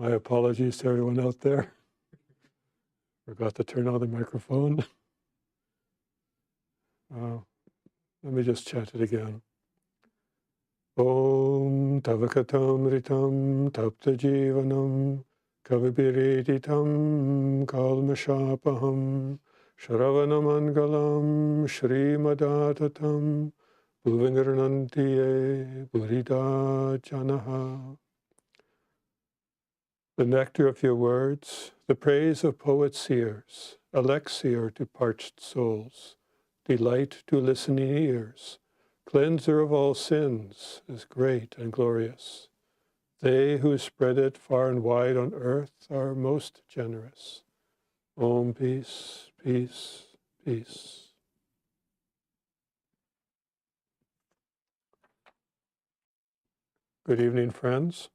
My apologies to everyone out there. Forgot to turn on the microphone. Let me just chant it again. Om Tavakatam Ritam Tapta Jivanam Kavibiriditam Kalmashapaham Shravanamangalam Shrimadatatam Bhuvanirnantiye Burida Janaha. The nectar of your words, the praise of poet seers, elixir to parched souls, delight to listening ears, cleanser of all sins, is great and glorious. They who spread it far and wide on earth are most generous. Om, peace, peace, peace. Good evening, friends.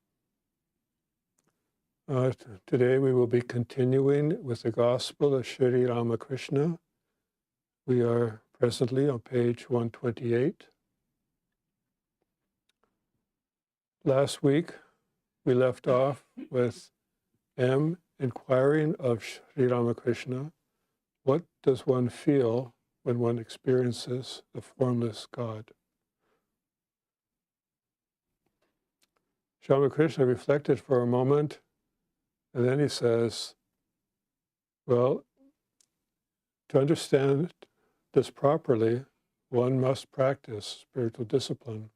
Today we will be continuing with the Gospel of Sri Ramakrishna. We are presently on page 128. Last week we left off with M inquiring of Sri Ramakrishna, what does one feel when one experiences the formless God? Sri Ramakrishna reflected for a moment, and then he says, well, to understand this properly, one must practice spiritual discipline.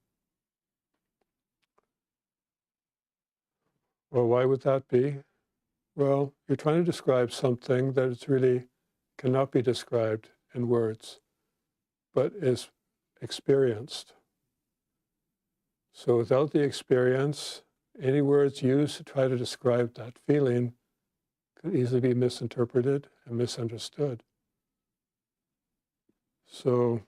Well, why would that be? Well, you're trying to describe something that is really cannot be described in words, but is experienced. So without the experience, any words used to try to describe that feeling could easily be misinterpreted and misunderstood. So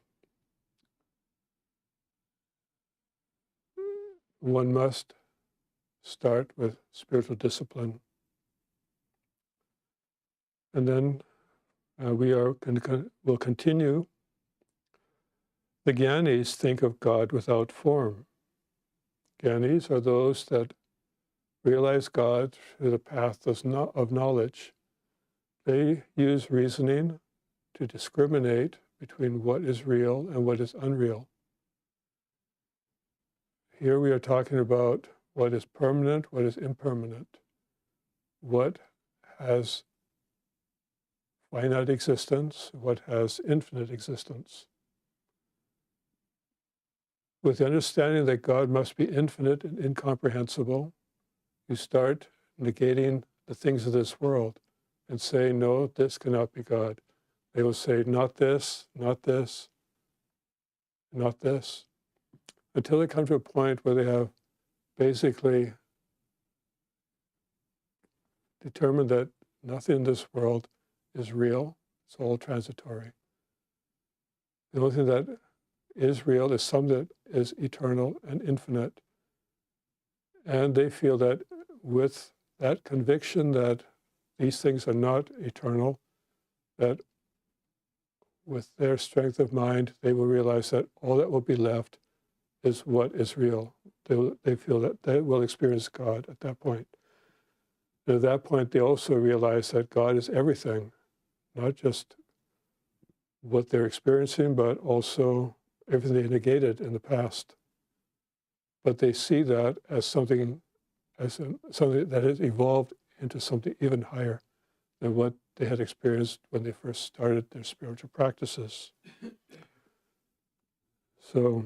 one must start with spiritual discipline. And then we'll continue. The Gyanis think of God without form. Gyanis are those that realize God through the path of knowledge. They use reasoning to discriminate between what is real and what is unreal. Here we are talking about what is permanent, what is impermanent, what has finite existence, what has infinite existence. With the understanding that God must be infinite and incomprehensible, you start negating the things of this world and say, no, this cannot be God. They will say, not this, not this, not this, until they come to a point where they have basically determined that nothing in this world is real, it's all transitory. The only thing that is real is something that is eternal and infinite. And they feel that with that conviction that these things are not eternal, that with their strength of mind, they will realize that all that will be left is what is real. They feel that they will experience God at that point. And at that point, they also realize that God is everything, not just what they're experiencing, but also everything they negated in the past. But they see that as something that has evolved into something even higher than what they had experienced when they first started their spiritual practices. So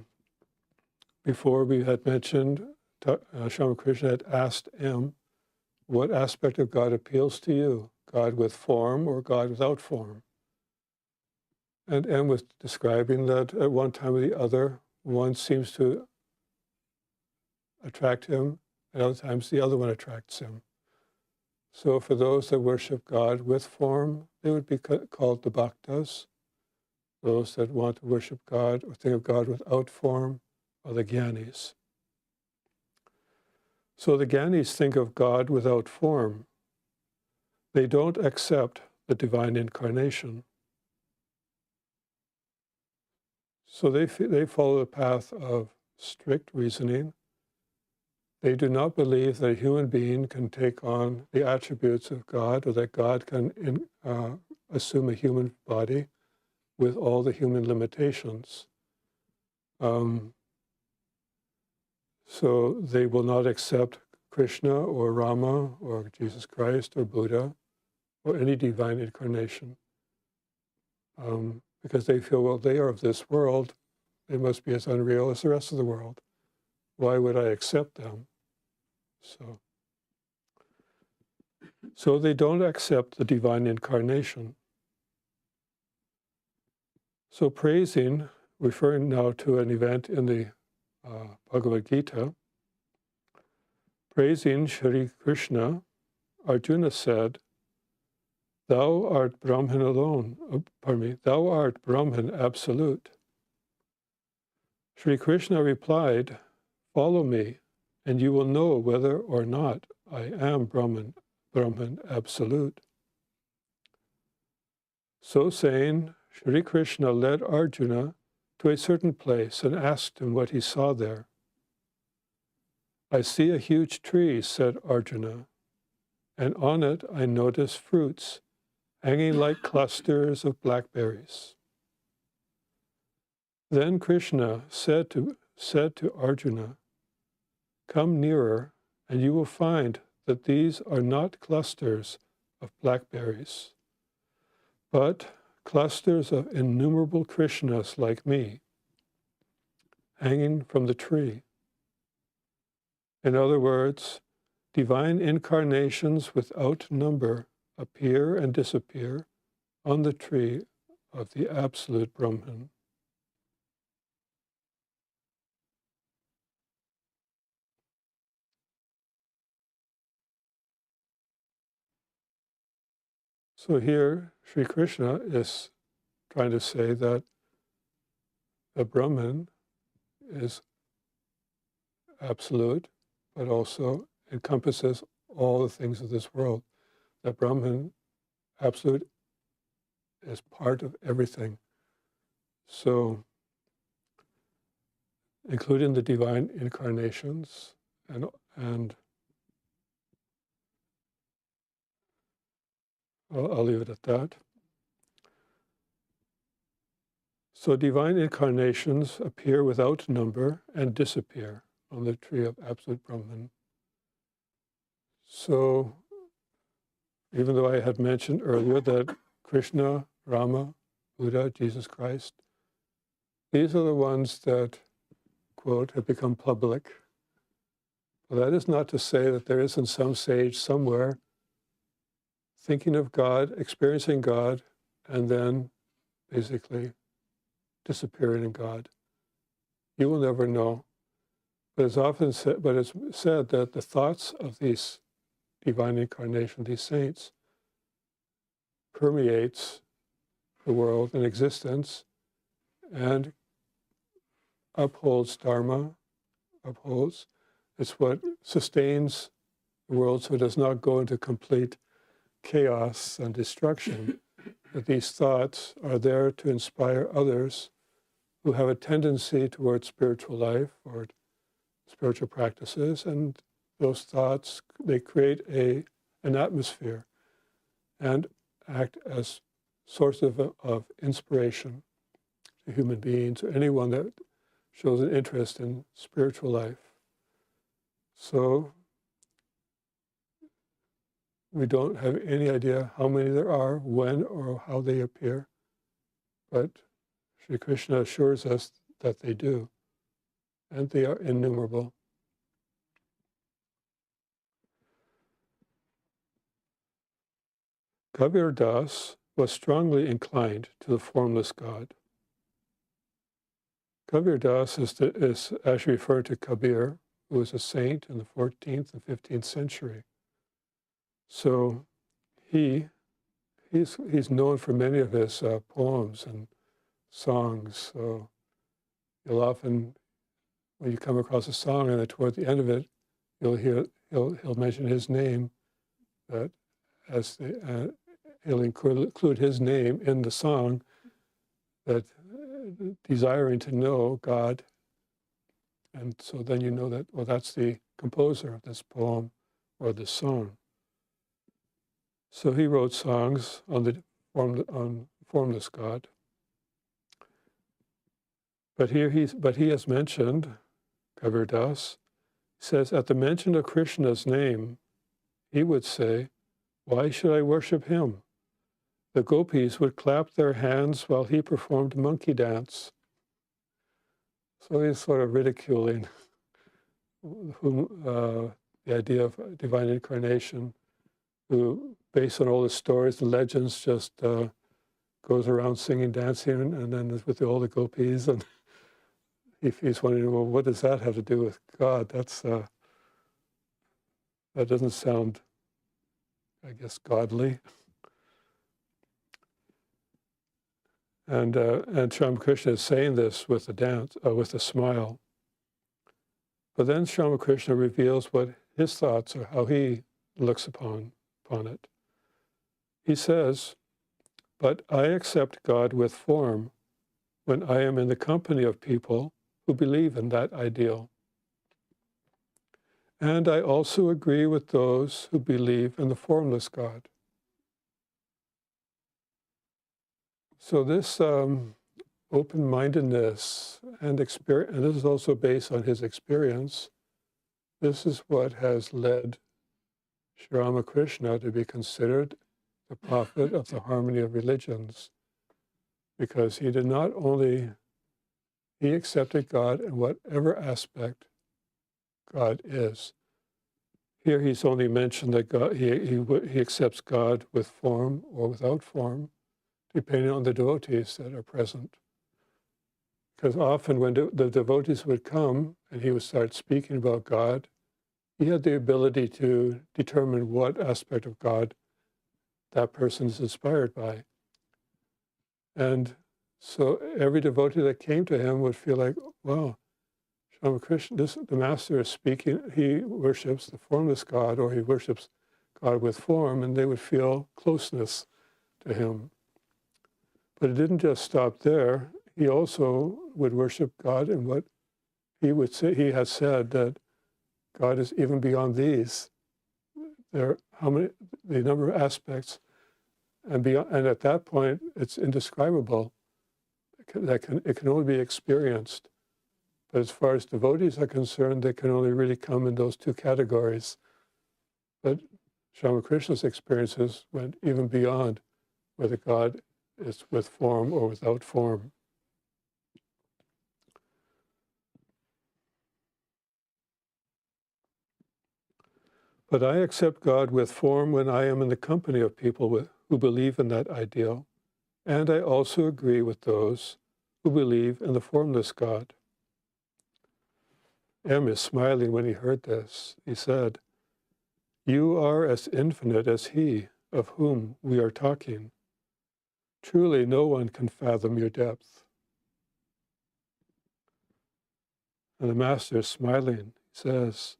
before we had mentioned, Swami Nikhilananda had asked M, what aspect of God appeals to you? God with form or God without form? And M was describing that at one time or the other, one seems to attract him, and other times the other one attracts him. So for those that worship God with form, they would be called the bhaktas. Those that want to worship God or think of God without form are the Gyanis. So the Gyanis think of God without form. They don't accept the divine incarnation. So they follow the path of strict reasoning. They do not believe that a human being can take on the attributes of God, or that God can assume a human body with all the human limitations. So they will not accept Krishna or Rama or Jesus Christ or Buddha or any divine incarnation, because they feel, well, they are of this world. They must be as unreal as the rest of the world. Why would I accept them? So they don't accept the divine incarnation. So praising, referring now to an event in the Bhagavad Gita, praising Shri Krishna, Arjuna said, "Thou art Brahman alone, thou art Brahman absolute." Shri Krishna replied, "Follow me, and you will know whether or not I am Brahman absolute." So saying, Shri Krishna led Arjuna to a certain place and asked him what he saw there. "I see a huge tree," said Arjuna, "and on it I notice fruits hanging like clusters of blackberries." Then Krishna said to Arjuna, "Come nearer, and you will find that these are not clusters of blackberries, but clusters of innumerable Krishnas like me, hanging from the tree." In other words, divine incarnations without number appear and disappear on the tree of the absolute Brahman. So here, Sri Krishna is trying to say that the Brahman is absolute, but also encompasses all the things of this world. That Brahman, absolute, is part of everything. So, including the divine incarnations, and I'll leave it at that. So divine incarnations appear without number and disappear on the tree of absolute Brahman. So even though I had mentioned earlier that Krishna, Rama, Buddha, Jesus Christ, these are the ones that, quote, have become public. But that is not to say that there isn't some sage somewhere thinking of God, experiencing God, and then basically disappearing in God. You will never know. But it's often said, it's said that the thoughts of these divine incarnation, these saints, permeates the world and existence and upholds Dharma, upholds. It's what sustains the world so it does not go into complete chaos and destruction. That these thoughts are there to inspire others who have a tendency towards spiritual life or spiritual practices, and those thoughts, they create an atmosphere and act as sources of inspiration to human beings or anyone that shows an interest in spiritual life. So we don't have any idea how many there are, when or how they appear, but Sri Krishna assures us that they do, and they are innumerable. Kabir Das was strongly inclined to the formless God. Kabir Das is actually referred to Kabir, who was a saint in the 14th and 15th century. So he's known for many of his poems and songs. So you'll often, when you come across a song and toward the end of it, you'll hear he'll mention his name, that as he'll include his name in the song, that desiring to know God And so then you know that, well, that's the composer of this poem or this song. So he wrote songs on formless God. But he has mentioned, Kabir Das, says, at the mention of Krishna's name, he would say, why should I worship him? The gopis would clap their hands while he performed monkey dance. So he's sort of ridiculing the idea of divine incarnation, who, based on all the stories and legends, just goes around singing, dancing, and then with all the gopis. And he's wondering, well, what does that have to do with God? That doesn't sound, I guess, godly. And Sri Ramakrishna is saying this with a smile. But then Sri Ramakrishna reveals what his thoughts are, how he looks upon it. He says, but I accept God with form when I am in the company of people who believe in that ideal. And I also agree with those who believe in the formless God. So this open-mindedness and experience, and this is also based on his experience, this is what has led Sri Ramakrishna to be considered the prophet of the harmony of religions, because he did not only, he accepted God in whatever aspect God is. Here he's only mentioned that God, he accepts God with form or without form, depending on the devotees that are present. Because often when the devotees would come and he would start speaking about God, he had the ability to determine what aspect of God that person is inspired by. And so every devotee that came to him would feel like, wow, Ramakrishna, the master is speaking, he worships the formless God, or he worships God with form, and they would feel closeness to him. But it didn't just stop there. He also would worship God in what he would say. He has said that God is even beyond these. The number of aspects, and at that point, it's indescribable. It can only be experienced. But as far as devotees are concerned, they can only really come in those two categories. But Sri Ramakrishna's experiences went even beyond whether God is with form or without form. But I accept God with form when I am in the company of people who believe in that ideal, and I also agree with those who believe in the formless God. M is smiling when he heard this. He said, you are as infinite as he of whom we are talking. Truly, no one can fathom your depth. And the master is smiling. He says,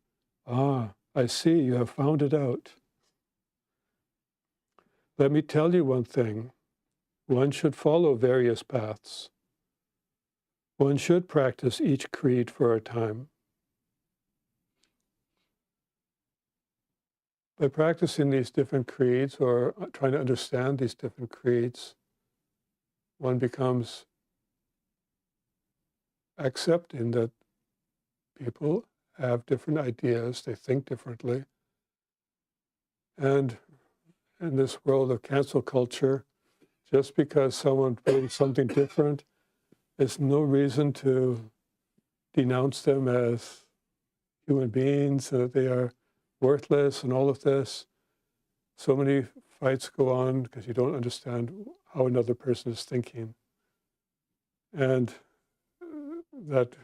ah, I see you have found it out. Let me tell you one thing. One should follow various paths. One should practice each creed for a time. By practicing these different creeds or trying to understand these different creeds, one becomes accepting that people have different ideas, they think differently. And in this world of cancel culture, just because someone believes something different, there's no reason to denounce them as human beings, that they are worthless and all of this. So many fights go on because you don't understand how another person is thinking. And that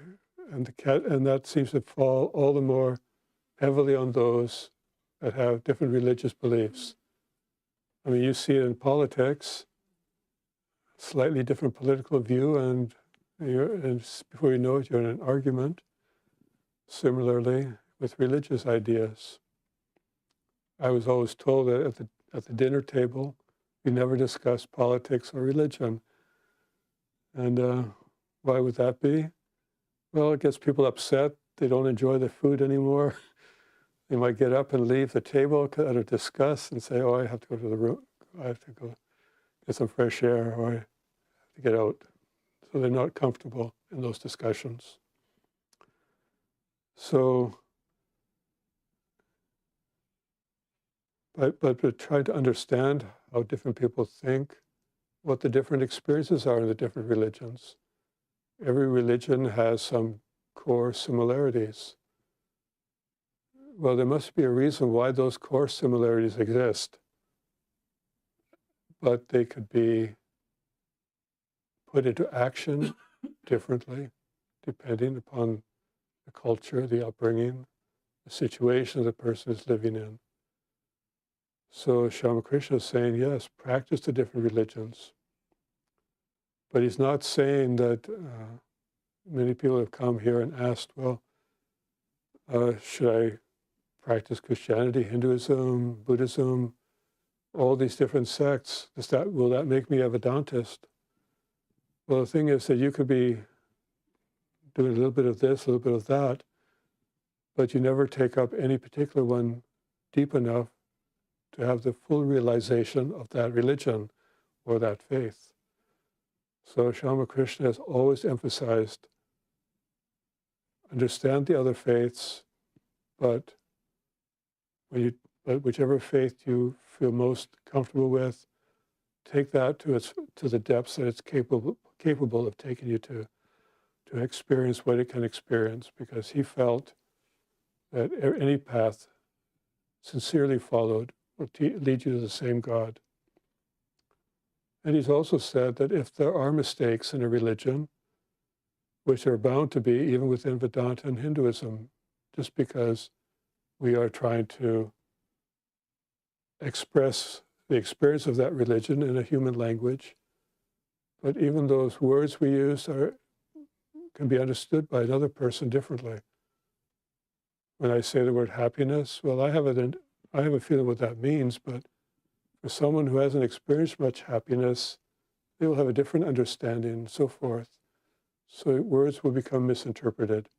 seems to fall all the more heavily on those that have different religious beliefs. I mean, you see it in politics, slightly different political view, and before you know it, you're in an argument. Similarly, with religious ideas. I was always told that at the dinner table, we never discuss politics or religion. And why would that be? Well, it gets people upset. They don't enjoy the food anymore. They might get up and leave the table out of disgust and say, oh, I have to go to the room. I have to go get some fresh air, or I have to get out. So they're not comfortable in those discussions. So, but try to understand how different people think, what the different experiences are in the different religions. Every religion has some core similarities. Well, there must be a reason why those core similarities exist, but they could be put into action differently, depending upon the culture, the upbringing, the situation the person is living in. So Ramakrishna is saying, yes, practice the different religions. But he's not saying that many people have come here and asked, well, should I practice Christianity, Hinduism, Buddhism, all these different sects? Will that make me a Vedantist? Well, the thing is that you could be doing a little bit of this, a little bit of that, but you never take up any particular one deep enough to have the full realization of that religion or that faith. So Ramakrishna has always emphasized, understand the other faiths, but whichever faith you feel most comfortable with, take that to the depths that it's capable of taking you to experience what it can experience, because he felt that any path sincerely followed will lead you to the same God. And he's also said that if there are mistakes in a religion, which are bound to be even within Vedanta and Hinduism, just because we are trying to express the experience of that religion in a human language, but even those words we use can be understood by another person differently. When I say the word happiness, well, I have a feeling what that means, but for someone who hasn't experienced much happiness, they will have a different understanding and so forth. So words will become misinterpreted.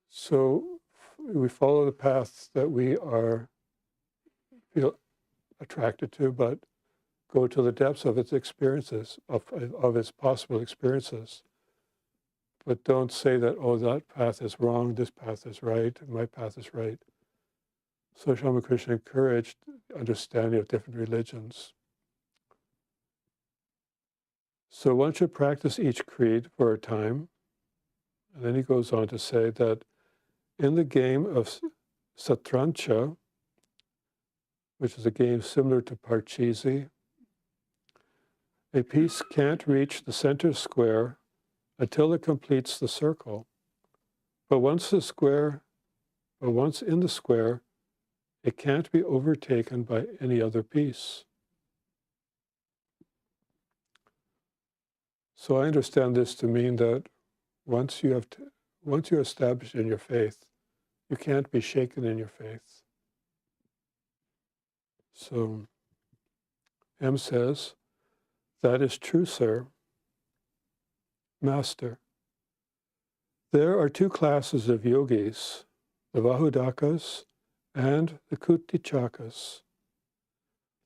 So we follow the paths that we feel attracted to, but go to the depths of its experiences, of its possible experiences. But don't say that, oh, that path is wrong, this path is right, my path is right. So Ramakrishna encouraged understanding of different religions. So one should practice each creed for a time. And then he goes on to say that in the game of Satrancha, which is a game similar to Parcheesi, a piece can't reach the center square until it completes the circle. But once in the square, it can't be overtaken by any other piece. So I understand this to mean that once you're established in your faith, you can't be shaken in your faith. So M says, that is true, sir. Master, there are two classes of yogis, the Vahudakas and the Kutichakas.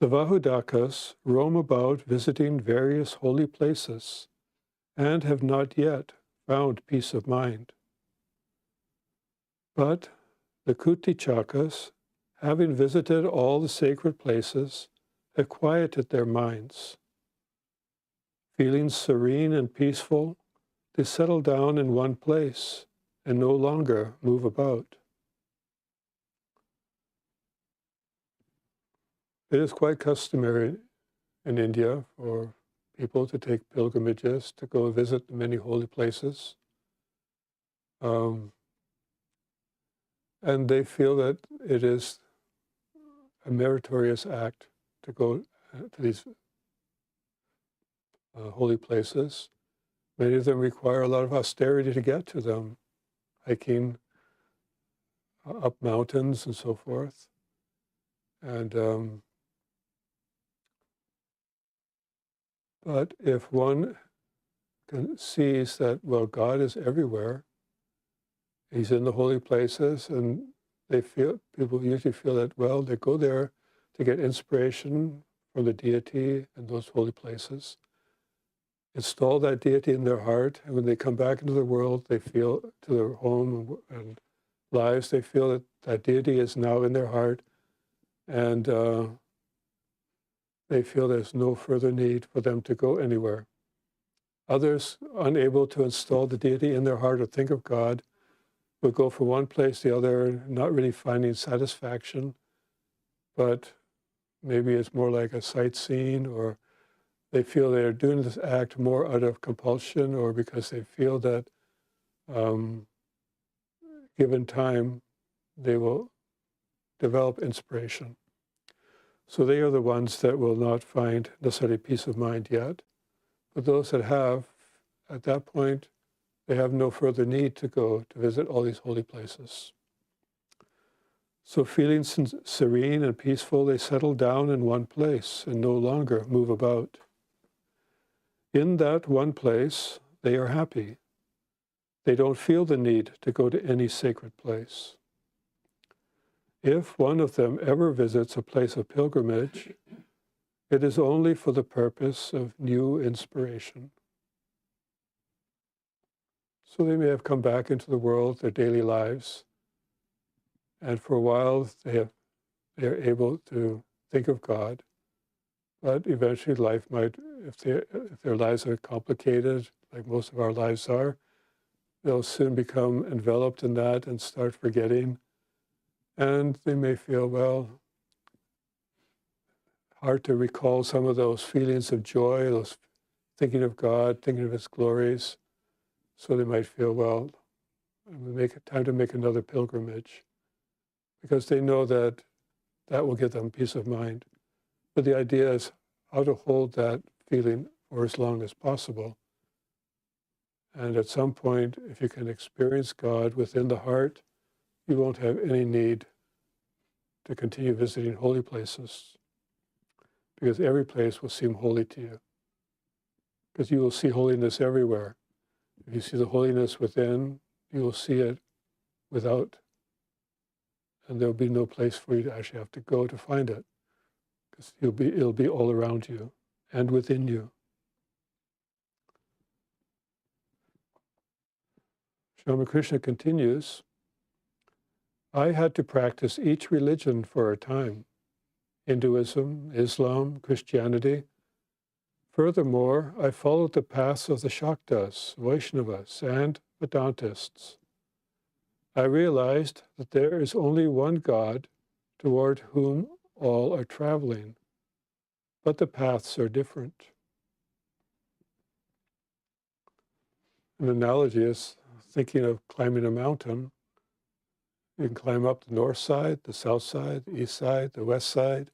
The Vahudakas roam about visiting various holy places and have not yet found peace of mind. But the Kutichakas, having visited all the sacred places, have quieted their minds. Feeling serene and peaceful, they settle down in one place and no longer move about. It is quite customary in India for people to take pilgrimages, to go visit many holy places. And they feel that it is a meritorious act to go to these holy places. Many of them require a lot of austerity to get to them, hiking up mountains and so forth. And but if one sees that, well, God is everywhere. He's in the holy places, and people usually feel that, well, they go there to get inspiration from the deity in those holy places, install that deity in their heart, and when they come back into the world, they feel, to their home and lives, they feel that that deity is now in their heart, and they feel there's no further need for them to go anywhere. Others, unable to install the deity in their heart or think of God, will go from one place to the other, not really finding satisfaction, but maybe it's more like a sightseeing, or they feel they're doing this act more out of compulsion, or because they feel that given time, they will develop inspiration. So they are the ones that will not find necessarily peace of mind yet. But those that have, at that point, they have no further need to go to visit all these holy places. So feeling serene and peaceful, they settle down in one place and no longer move about. In that one place, they are happy. They don't feel the need to go to any sacred place. If one of them ever visits a place of pilgrimage, it is only for the purpose of new inspiration. So they may have come back into the world, their daily lives, and for a while they are able to think of God, but eventually life might, if their lives are complicated, like most of our lives are, they'll soon become enveloped in that and start forgetting. And they may feel, well, hard to recall some of those feelings of joy, those thinking of God, thinking of His glories. So they might feel, well, time to make another pilgrimage, because they know that that will give them peace of mind. But the idea is how to hold that feeling for as long as possible. And at some point, if you can experience God within the heart, you won't have any need to continue visiting holy places, because every place will seem holy to you, because you will see holiness everywhere. If you see the holiness within, you will see it without, and there will be no place for you to actually have to go to find it, because it'll be all around you and within you. Sri Ramakrishna continues, I had to practice each religion for a time, Hinduism, Islam, Christianity. Furthermore, I followed the paths of the Shaktas, Vaishnavas, and Vedantists. I realized that there is only one God toward whom all are traveling, but the paths are different. An analogy is thinking of climbing a mountain. You can climb up the north side, the south side, the east side, the west side,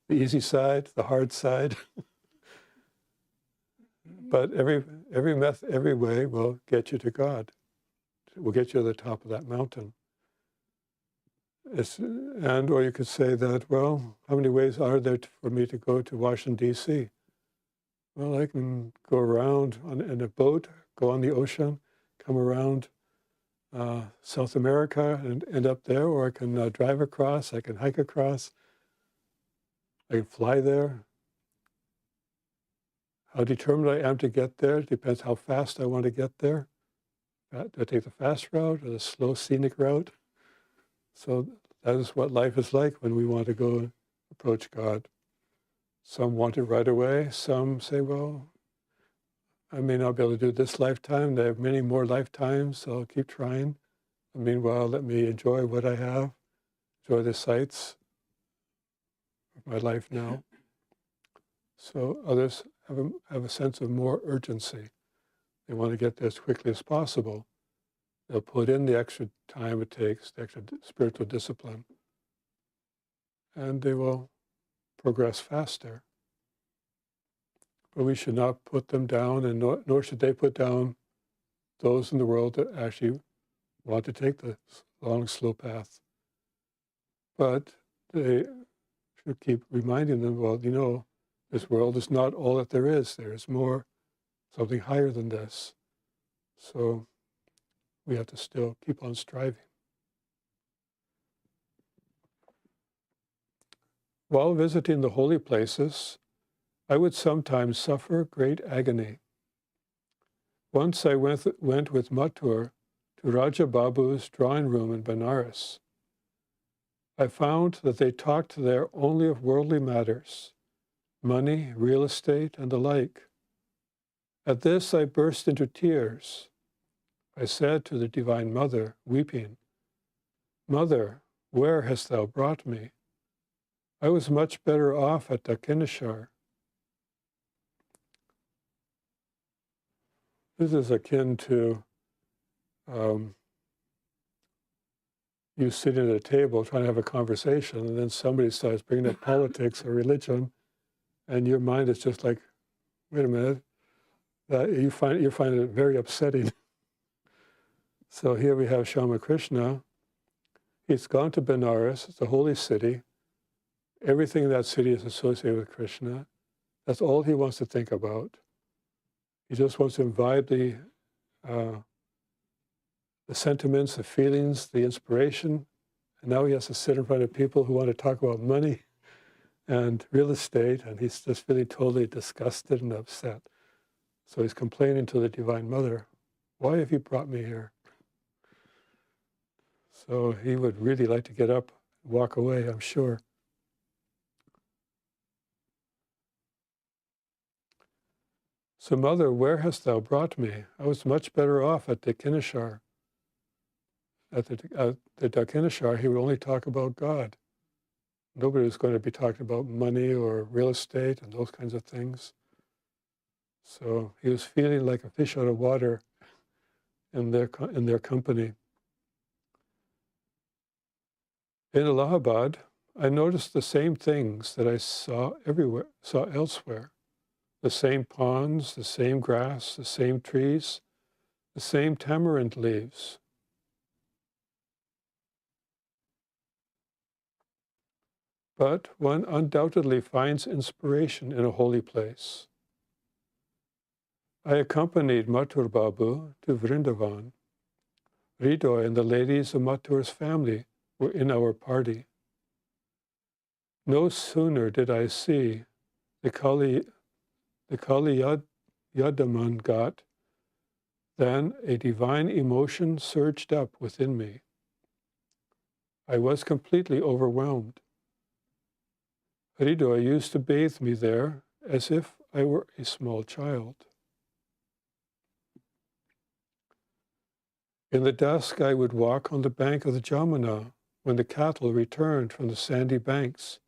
the easy side, the hard side. But every way will get you to God. Will get you to the top of that mountain. Or you could say that, well, how many ways are there for me to go to Washington, D.C.? Well, I can go around in a boat, go on the ocean, come around South America and end up there, or I can drive across, I can hike across, I can fly there. How determined I am to get there depends how fast I want to get there. Do I take the fast route or the slow scenic route? So that is what life is like when we want to go approach God. Some want it right away. Some say, well, I may not be able to do it this lifetime. There are many more lifetimes, so I'll keep trying. And meanwhile, let me enjoy what I have, enjoy the sights of my life now. So others have a sense of more urgency. They want to get there as quickly as possible. They'll put in the extra time it takes, the extra spiritual discipline, and they will progress faster. But we should not put them down, and nor should they put down those in the world that actually want to take the long, slow path. But they should keep reminding them, well, this world is not all that there is. There is more something higher than this. So we have to still keep on striving. While visiting the holy places, I would sometimes suffer great agony. Once I went with Mathur to Raja Babu's drawing room in Benares. I found that they talked there only of worldly matters, money, real estate, and the like. At this I burst into tears. I said to the Divine Mother, weeping, "Mother, where hast thou brought me? I was much better off at Dakineshar." This is akin to you sitting at a table trying to have a conversation, and then somebody starts bringing up politics or religion, and your mind is just like, wait a minute, you find it very upsetting. So here we have Ramakrishna. He's gone to Benares, it's a holy city. Everything in that city is associated with Krishna. That's all he wants to think about. He just wants to imbibe the sentiments, the feelings, the inspiration. And now he has to sit in front of people who want to talk about money and real estate, and he's just really totally disgusted and upset. So he's complaining to the Divine Mother, "Why have you brought me here?" So he would really like to get up and walk away, I'm sure. "So, Mother, where hast thou brought me? I was much better off at Dakineshar." At the Dakineshar, he would only talk about God. Nobody was going to be talking about money or real estate and those kinds of things. So he was feeling like a fish out of water in their company. In Allahabad, I noticed the same things that I saw elsewhere. The same ponds, the same grass, the same trees, the same tamarind leaves. But one undoubtedly finds inspiration in a holy place. I accompanied Mathur Babu to Vrindavan. Hridoy and the ladies of Mathur's family were in our party. No sooner did I see the Kali Yadaman Ghat than a divine emotion surged up within me. I was completely overwhelmed. Hridoy used to bathe me there as if I were a small child. In the dusk, I would walk on the bank of the Jamuna when the cattle returned from the sandy banks,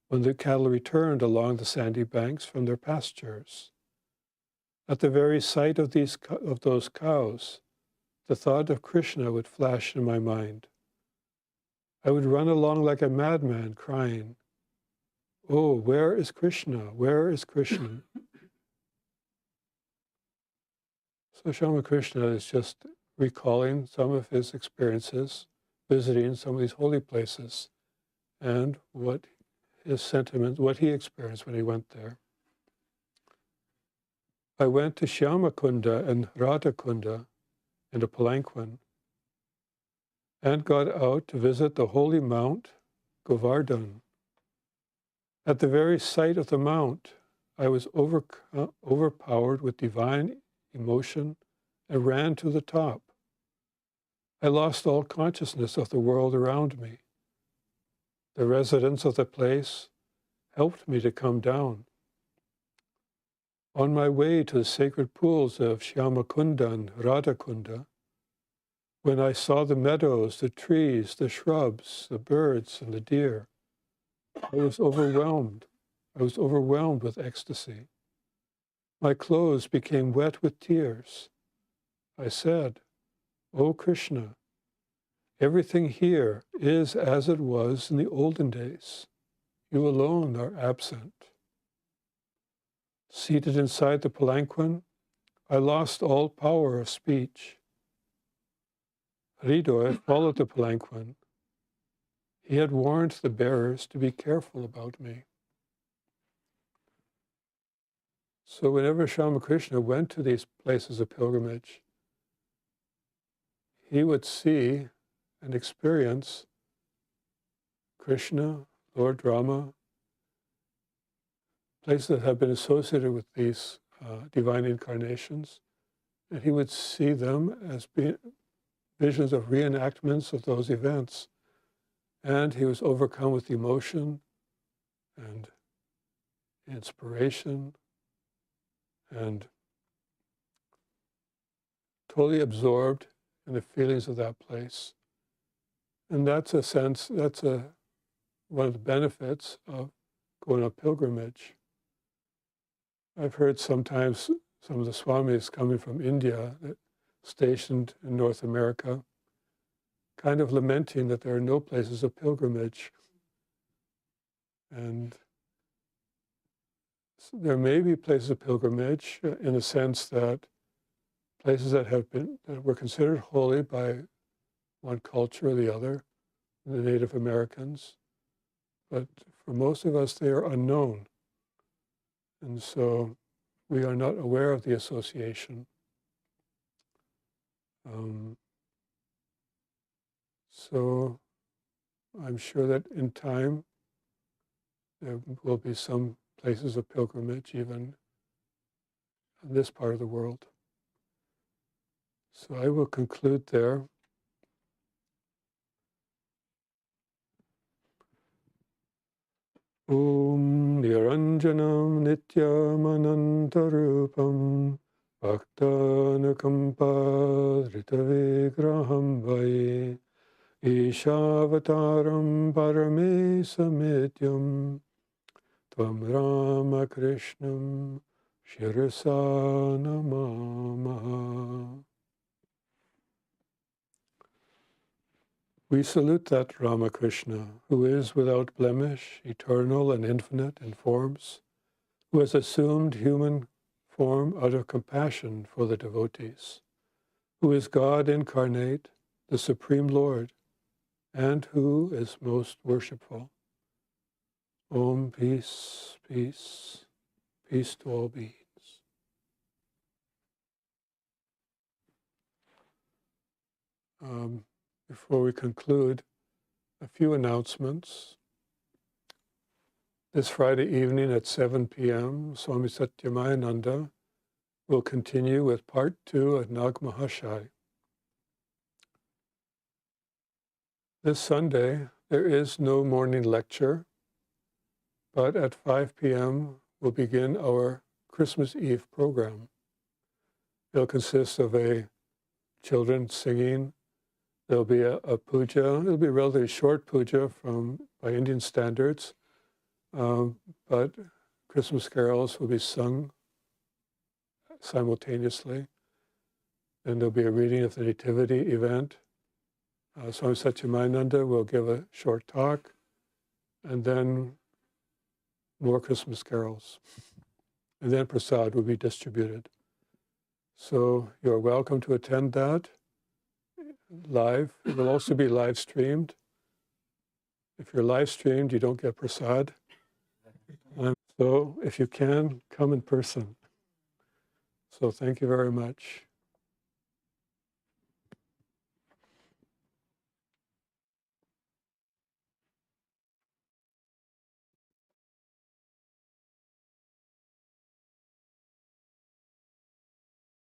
when the cattle returned along the sandy banks from their pastures. At the very sight of those cows, the thought of Krishna would flash in my mind. I would run along like a madman, crying, "Oh, where is Krishna? Where is Krishna?" So Ramakrishna is just recalling some of his experiences, visiting some of these holy places, and what his sentiment, what he experienced when he went there. I went to Shyamakunda and Radhakunda in a palanquin, and got out to visit the holy Mount Govardhan. At the very sight of the mount, I was overpowered with divine emotion and ran to the top. I lost all consciousness of the world around me. The residents of the place helped me to come down. On my way to the sacred pools of Shyamakunda and Radhakunda, when I saw the meadows, the trees, the shrubs, the birds, and the deer, I was overwhelmed. I was overwhelmed with ecstasy. My clothes became wet with tears. I said, "O Krishna, everything here is as it was in the olden days. You alone are absent." Seated inside the palanquin, I lost all power of speech. Hridoy followed the palanquin. He had warned the bearers to be careful about me. So whenever Sri Ramakrishna went to these places of pilgrimage, he would see and experience Krishna, Lord Rama, places that have been associated with these divine incarnations, and he would see them as being visions of reenactments of those events. And he was overcome with emotion and inspiration and totally absorbed in the feelings of that place. And that's one of the benefits of going on pilgrimage. I've heard sometimes some of the swamis coming from India, stationed in North America, kind of lamenting that there are no places of pilgrimage. And there may be places of pilgrimage in the sense that places that were considered holy by one culture or the other, the Native Americans, but for most of us they are unknown. And so we are not aware of the association. So I'm sure that in time there will be some places of pilgrimage even in this part of the world. So I will conclude there. Om Niranjanam Nityamanantarupam Bhaktanukampa Dritavigraham Vaye Ishavataram Paramesamidhyam Tvam Ramakrishnam Shirasa Namamaha. We salute that Ramakrishna, who is without blemish, eternal and infinite in forms, who has assumed human form out of compassion for the devotees, who is God incarnate, the Supreme Lord, and who is most worshipful. Om, peace, peace, peace to all beings. Before we conclude, a few announcements. This Friday evening at 7 p.m., Swami Nikhilananda will continue with part 2 of Nag Mahashai. This Sunday, there is no morning lecture, but at 5 p.m. we'll begin our Christmas Eve program. It'll consist of children singing. There'll be a puja. It'll be a relatively short puja by Indian standards, but Christmas carols will be sung simultaneously. Then there'll be a reading of the Nativity event. Swami Nikhilananda will give a short talk, and then more Christmas carols. And then prasad will be distributed. So you're welcome to attend that live. It will also be live streamed. If you're live streamed, you don't get prasad. So if you can, come in person. So thank you very much.